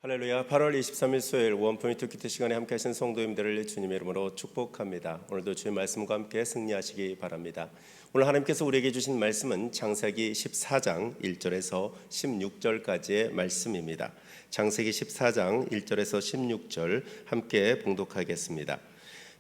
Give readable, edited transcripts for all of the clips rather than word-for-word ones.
할렐루야. 8월 23일 수요일 원포인트 큐티 시간에 함께 하신 성도님들을 주님의 이름으로 축복합니다. 오늘도 주의 말씀과 함께 승리하시기 바랍니다. 오늘 하나님께서 우리에게 주신 말씀은 창세기 14장 1절에서 16절까지의 말씀입니다. 창세기 14장 1절에서 16절 함께 봉독하겠습니다.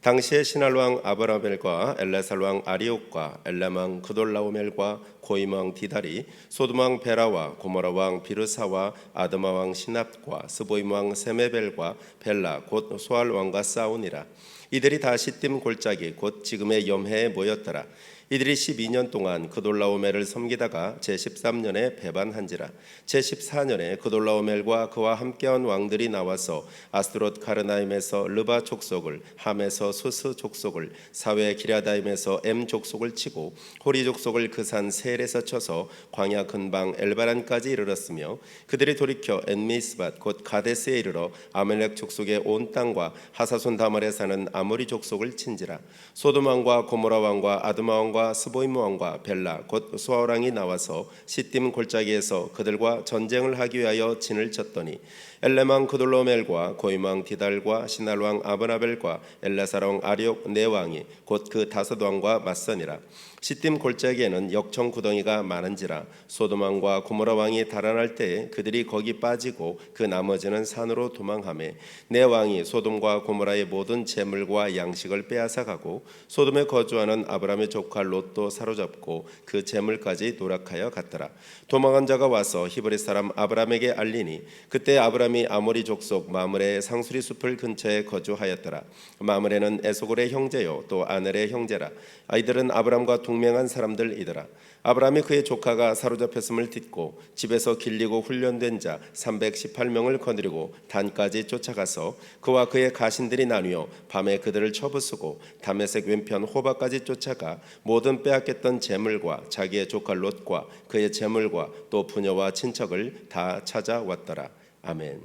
당시에 신할 왕 아브라멜과 엘라살 왕 아리옥과 엘람 왕 그돌라오멜과 고임 왕 디달이 소돔 왕 베라와 고모라 왕 비르사와 아드마 왕 시납과 스보임 왕 세메벨과 벨라 곧 소알 왕과 싸우니라. 이들이 다 시딤 골짜기 곧 지금의 염해에 모였더라. 이들이 12년 동안 그돌라오멜을 섬기다가 제13년에 배반한지라. 제14년에 그돌라오멜과 그와 함께한 왕들이 나와서 아스드롯 카르나임에서 르바 족속을, 함에서 수스 족속을, 사웨 기랴다임에서 엠 족속을 치고 호리 족속을 그 산 세엘에서 쳐서 광야 근방 엘바란까지 이르렀으며, 그들이 돌이켜 엔미스밭 곧 가데스에 이르러 아멜렉 족속의 온 땅과 하사손 다말에 사는 아모리 족속을 친지라. 소돔 왕과 고모라 왕과 아드마 왕과 스보임 왕과 벨라 곧 소아 왕이 나와서 시딤 골짜기에서 그들과 전쟁을 하기 위하여 진을 쳤더니 엘람 왕 그돌라오멜과 고임 왕 디달과 신할 왕 아브라벨과 엘라살 왕 아리옥 네 왕이 곧 그 다섯 왕과 맞서니라. 시딤 골짜기에는 역청 구덩이가 많은지라. 소돔 왕과 고모라 왕이 달아날 때에 그들이 거기 빠지고 그 나머지는 산으로 도망하매 네 왕이 소돔과 고모라의 모든 재물과 양식을 빼앗아 가고 소돔에 거주하는 아브람의 조카 롯도 사로잡고 그 재물까지 노략하여 갔더라. 도망한 자가 와서 히브리 사람 아브람에게 알리니 그때 아브람이 아모리 족속 마므레의 상수리 숲을 근처에 거주하였더라. 마므레는 에소골의 형제요 또 아넬의 형제라. 아이들은 아브람과 동맹한 사람들이더라. 아브람이 그의 조카가 사로잡혔음을 듣고 집에서 길리고 훈련된 자 318명을 거느리고 단까지 쫓아가서 그와 그의 가신들이 나뉘어 밤에 그들을 쳐부수고 다메섹 왼편 호바까지 쫓아가 모든 빼앗겼던 재물과 자기의 조카 롯과 그의 재물과 또 부녀와 친척을 다 찾아왔더라. 아멘.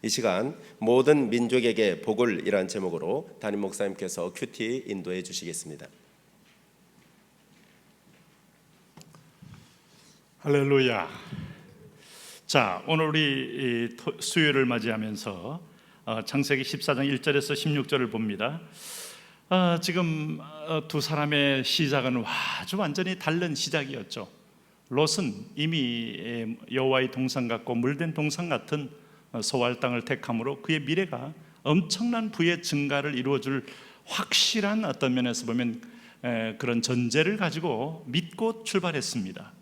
이 시간 모든 민족에게 복을 이란 제목으로 담임 목사님께서 큐티 인도해 주시겠습니다. 할렐루야. 자, 오늘 우리 수요일을 맞이하면서 창세기 14장 1절에서 16절을 봅니다. 지금 두 사람의 시작은 아주 완전히 다른 시작이었죠. 롯은 이미 여호와의 동산 같고 물된 동산 같은 소알 땅을 택함으로 그의 미래가 엄청난 부의 증가를 이루어줄 확실한 어떤 면에서 보면 그런 전제를 가지고 믿고 출발했습니다.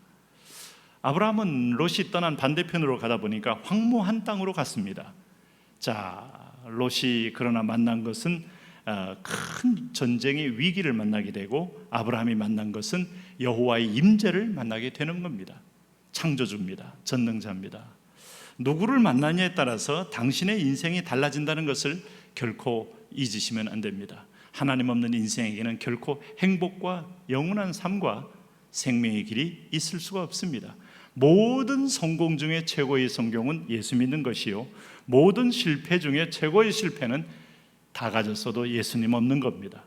아브라함은 롯이 떠난 반대편으로 가다 보니까 황무한 땅으로 갔습니다. 자, 롯이 그러나 만난 것은 큰 전쟁의 위기를 만나게 되고 아브라함이 만난 것은 여호와의 임재를 만나게 되는 겁니다. 창조주입니다. 전능자입니다. 누구를 만나냐에 따라서 당신의 인생이 달라진다는 것을 결코 잊으시면 안 됩니다. 하나님 없는 인생에게는 결코 행복과 영원한 삶과 생명의 길이 있을 수가 없습니다. 모든 성공 중에 최고의 성공은 예수 믿는 것이요, 모든 실패 중에 최고의 실패는 다 가졌어도 예수님 없는 겁니다.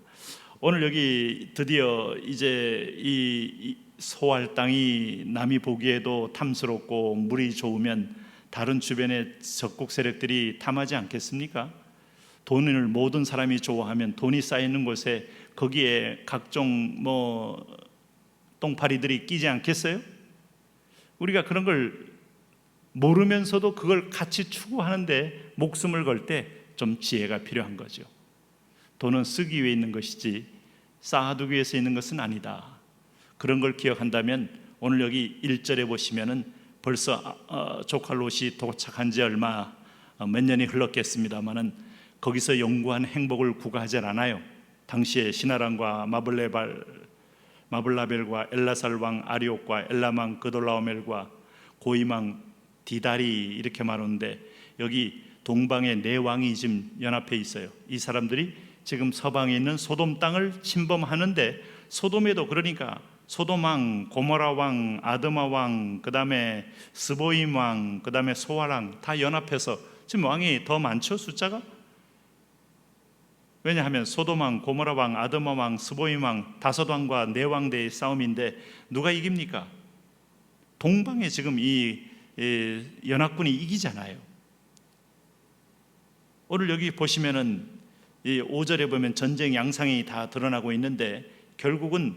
오늘 여기 드디어 이제 이 소알 땅이 남이 보기에도 탐스럽고 물이 좋으면 다른 주변의 적국 세력들이 탐하지 않겠습니까? 돈을 모든 사람이 좋아하면 돈이 쌓이는 곳에 거기에 각종 똥파리들이 끼지 않겠어요? 우리가 그런 걸 모르면서도 그걸 같이 추구하는데 목숨을 걸 때 좀 지혜가 필요한 거죠. 돈은 쓰기 위해 있는 것이지 쌓아두기 위해서 있는 것은 아니다. 그런 걸 기억한다면 오늘 여기 1절에 보시면은 벌써 조카 롯이 도착한 지 몇 년이 흘렀겠습니다만은 거기서 영구한 행복을 구가하지 않아요. 당시에 시나랑과 마블라벨과 엘라살 왕 아리옥과 엘람 왕 그돌라오멜과 고임 왕 디달이 이렇게 말하는데, 여기 동방의 네 왕이 지금 연합해 있어요. 이 사람들이 지금 서방에 있는 소돔 땅을 침범하는데, 소돔에도 그러니까 소돔 왕, 고모라 왕, 아드마 왕, 그 다음에 스보임 왕, 그 다음에 소알 왕 다 연합해서 지금 왕이 더 많죠, 숫자가? 왜냐하면 소돔 왕, 고모라 왕, 아드마 왕, 스보임 왕 다섯 왕과 네 왕대의 싸움인데 누가 이깁니까? 동방에 지금 이 연합군이 이기잖아요. 오늘 여기 보시면은 이 5절에 보면 전쟁 양상이 다 드러나고 있는데 결국은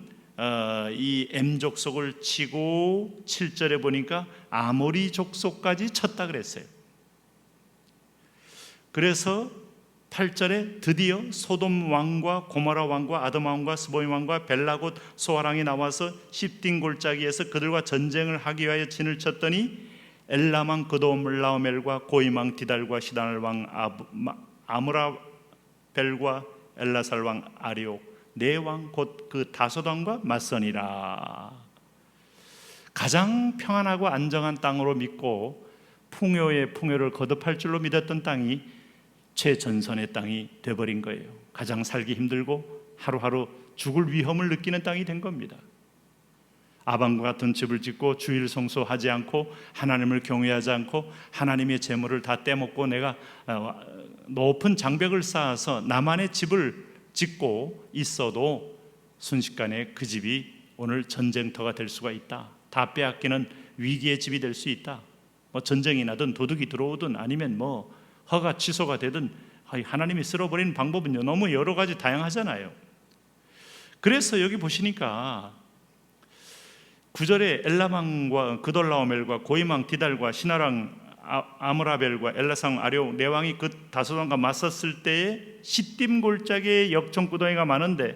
이 M 족속을 치고 7절에 보니까 아모리 족속까지 쳤다 그랬어요. 그래서 8절에 드디어 소돔 왕과 고모라 왕과 아드마 왕과 스보임 왕과 벨라곳 소아랑이 나와서 십딘 골짜기에서 그들과 전쟁을 하기 위하여 진을 쳤더니 엘람 왕 그도물라오멜과 고임 왕 디달과 시단을 왕 아므라벨과 엘라살 왕 아리옥 네 왕 곧 그 다섯 왕과 맞서니라. 가장 평안하고 안정한 땅으로 믿고 풍요의 풍요를 거듭할 줄로 믿었던 땅이 최전선의 땅이 돼버린 거예요. 가장 살기 힘들고 하루하루 죽을 위험을 느끼는 땅이 된 겁니다. 아방과 같은 집을 짓고 주일 성소하지 않고 하나님을 경외하지 않고 하나님의 재물을 다 떼먹고 내가 높은 장벽을 쌓아서 나만의 집을 짓고 있어도 순식간에 그 집이 오늘 전쟁터가 될 수가 있다. 다 빼앗기는 위기의 집이 될 수 있다. 뭐 전쟁이 나든 도둑이 들어오든 아니면 뭐 허가 취소가 되든 하나님이 쓸어버리는 방법은 너무 여러 가지 다양하잖아요. 그래서 여기 보시니까 9절에 엘라망과 그돌라오멜과 고임왕 디달과 시나랑 아므라벨과 엘라상 아리오 네 왕이 그 다섯 왕과 맞섰을 때에 시딤 골짜기에 역청구덩이가 많은데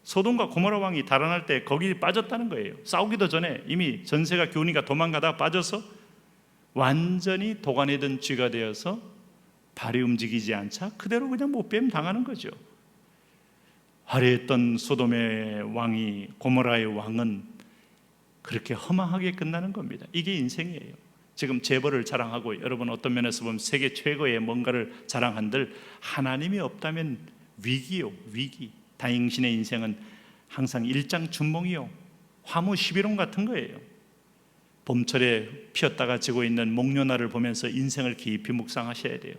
소돔과 고모라 왕이 달아날 때 거기 빠졌다는 거예요. 싸우기도 전에 이미 전세가 교훈이가 도망가다가 빠져서 완전히 도간에 든 쥐가 되어서 발이 움직이지 않자 그대로 그냥 못뱀 당하는 거죠. 화려했던 소돔의 왕이 고모라의 왕은 그렇게 허망하게 끝나는 겁니다. 이게 인생이에요. 지금 재벌을 자랑하고 여러분 어떤 면에서 보면 세계 최고의 뭔가를 자랑한들 하나님이 없다면 위기요, 위기. 당신의 인생은 항상 일장춘몽이요, 화무 11원 같은 거예요. 봄철에 피었다가 지고 있는 목련화를 보면서 인생을 깊이 묵상하셔야 돼요.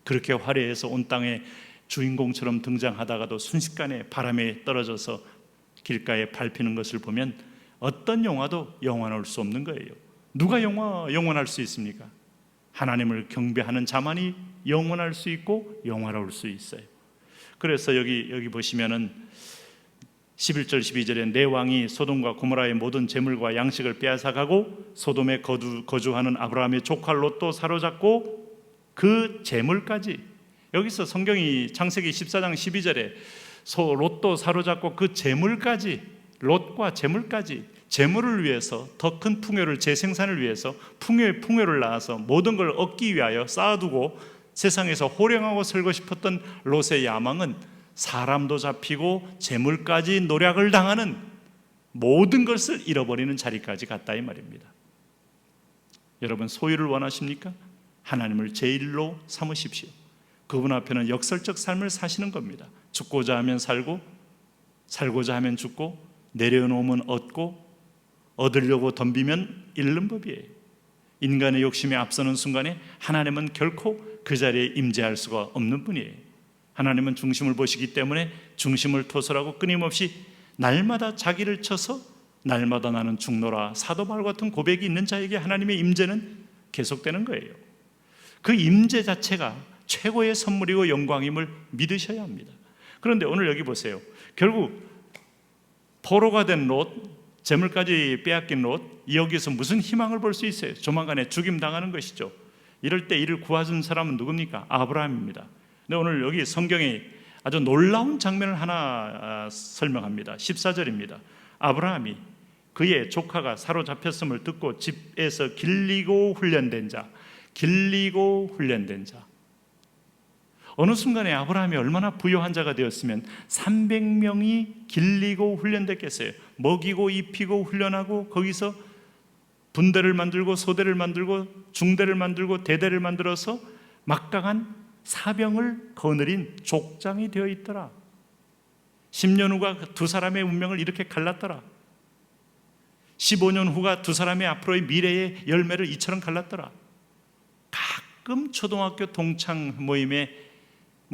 그렇게 화려해서 온 땅에 주인공처럼 등장하다가도 순식간에 바람에 떨어져서 길가에 밟히는 것을 보면 어떤 영화도 영원할 수 없는 거예요. 누가 영원할 수 있습니까? 하나님을 경배하는 자만이 영원할 수 있고 영화로울 수 있어요. 그래서 여기 보시면은 11절 12절에 내 왕이 소돔과 고모라의 모든 재물과 양식을 빼앗아가고 소돔에 거주하는 아브라함의 조카 롯도 사로잡고 그 재물까지, 여기서 성경이 창세기 14장 12절에 롯도 사로잡고 그 재물까지, 롯과 재물까지, 재물을 위해서 더 큰 풍요를, 재생산을 위해서 풍요의 풍요를 낳아서 모든 걸 얻기 위하여 쌓아두고 세상에서 호령하고 살고 싶었던 롯의 야망은 사람도 잡히고 재물까지 노략을 당하는 모든 것을 잃어버리는 자리까지 갔다 이 말입니다. 여러분 소유를 원하십니까? 하나님을 제일로 삼으십시오. 그분 앞에는 역설적 삶을 사시는 겁니다. 죽고자 하면 살고, 살고자 하면 죽고, 내려놓으면 얻고, 얻으려고 덤비면 잃는 법이에요. 인간의 욕심에 앞서는 순간에 하나님은 결코 그 자리에 임재할 수가 없는 분이에요. 하나님은 중심을 보시기 때문에 중심을 토설하고 끊임없이 날마다 자기를 쳐서 날마다 나는 죽노라 사도 바울 같은 고백이 있는 자에게 하나님의 임재는 계속되는 거예요. 그 임재 자체가 최고의 선물이고 영광임을 믿으셔야 합니다. 그런데 오늘 여기 보세요. 결국 포로가 된 롯, 재물까지 빼앗긴 롯, 여기서 무슨 희망을 볼 수 있어요? 조만간에 죽임당하는 것이죠. 이럴 때 이를 구해준 사람은 누굽니까? 아브라함입니다. 근데 오늘 여기 성경에 아주 놀라운 장면을 하나 설명합니다. 14절입니다. 아브라함이 그의 조카가 사로잡혔음을 듣고 집에서 길리고 훈련된 자, 길리고 훈련된 자. 어느 순간에 아브라함이 얼마나 부유한 자가 되었으면 300명이 길리고 훈련됐겠어요. 먹이고 입히고 훈련하고 거기서 분대를 만들고 소대를 만들고 중대를 만들고 대대를 만들어서 막강한 사병을 거느린 족장이 되어 있더라. 10년 후가 두 사람의 운명을 이렇게 갈랐더라. 15년 후가 두 사람의 앞으로의 미래의 열매를 이처럼 갈랐더라. 가끔 초등학교 동창 모임에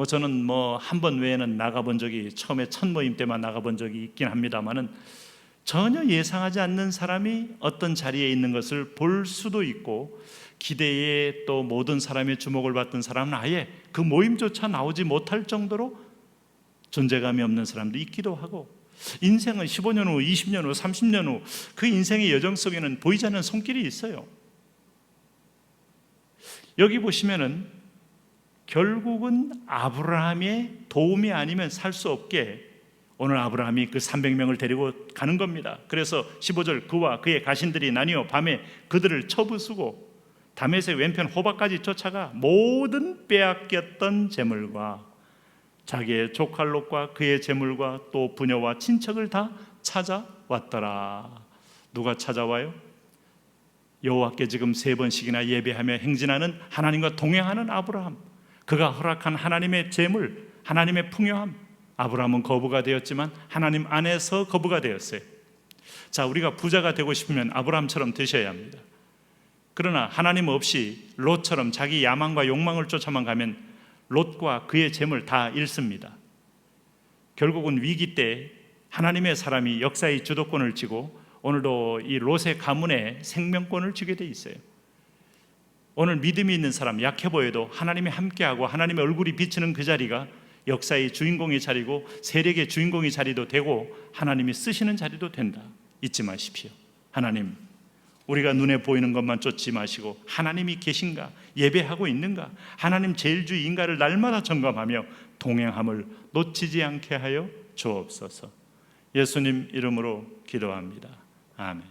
저는 한 번 외에는 나가본 적이, 처음에 첫 모임 때만 나가본 적이 있긴 합니다만은 전혀 예상하지 않는 사람이 어떤 자리에 있는 것을 볼 수도 있고, 기대에 또 모든 사람의 주목을 받던 사람은 아예 그 모임조차 나오지 못할 정도로 존재감이 없는 사람도 있기도 하고, 인생은 15년 후, 20년 후, 30년 후 그 인생의 여정 속에는 보이지 않는 손길이 있어요. 여기 보시면은 결국은 아브라함의 도움이 아니면 살 수 없게 오늘 아브라함이 그 300명을 데리고 가는 겁니다. 그래서 15절, 그와 그의 가신들이 나뉘어 밤에 그들을 쳐부수고 다메섹 왼편 호박까지 쫓아가 모든 빼앗겼던 재물과 자기의 조카 롯과 그의 재물과 또 부녀와 친척을 다 찾아왔더라. 누가 찾아와요? 여호와께 지금 3번씩이나 예배하며 행진하는 하나님과 동행하는 아브라함, 그가 허락한 하나님의 재물, 하나님의 풍요함. 아브라함은 거부가 되었지만 하나님 안에서 거부가 되었어요. 자, 우리가 부자가 되고 싶으면 아브라함처럼 되셔야 합니다. 그러나 하나님 없이 롯처럼 자기 야망과 욕망을 쫓아만 가면 롯과 그의 재물 다 잃습니다. 결국은 위기 때 하나님의 사람이 역사의 주도권을 쥐고 오늘도 이 롯의 가문에 생명권을 주게 돼 있어요. 오늘 믿음이 있는 사람, 약해 보여도 하나님이 함께하고 하나님의 얼굴이 비치는 그 자리가 역사의 주인공의 자리고 세력의 주인공의 자리도 되고 하나님이 쓰시는 자리도 된다. 잊지 마십시오. 하나님, 우리가 눈에 보이는 것만 쫓지 마시고 하나님이 계신가, 예배하고 있는가, 하나님 제일주의인가를 날마다 점검하며 동행함을 놓치지 않게 하여 주옵소서. 예수님 이름으로 기도합니다. 아멘.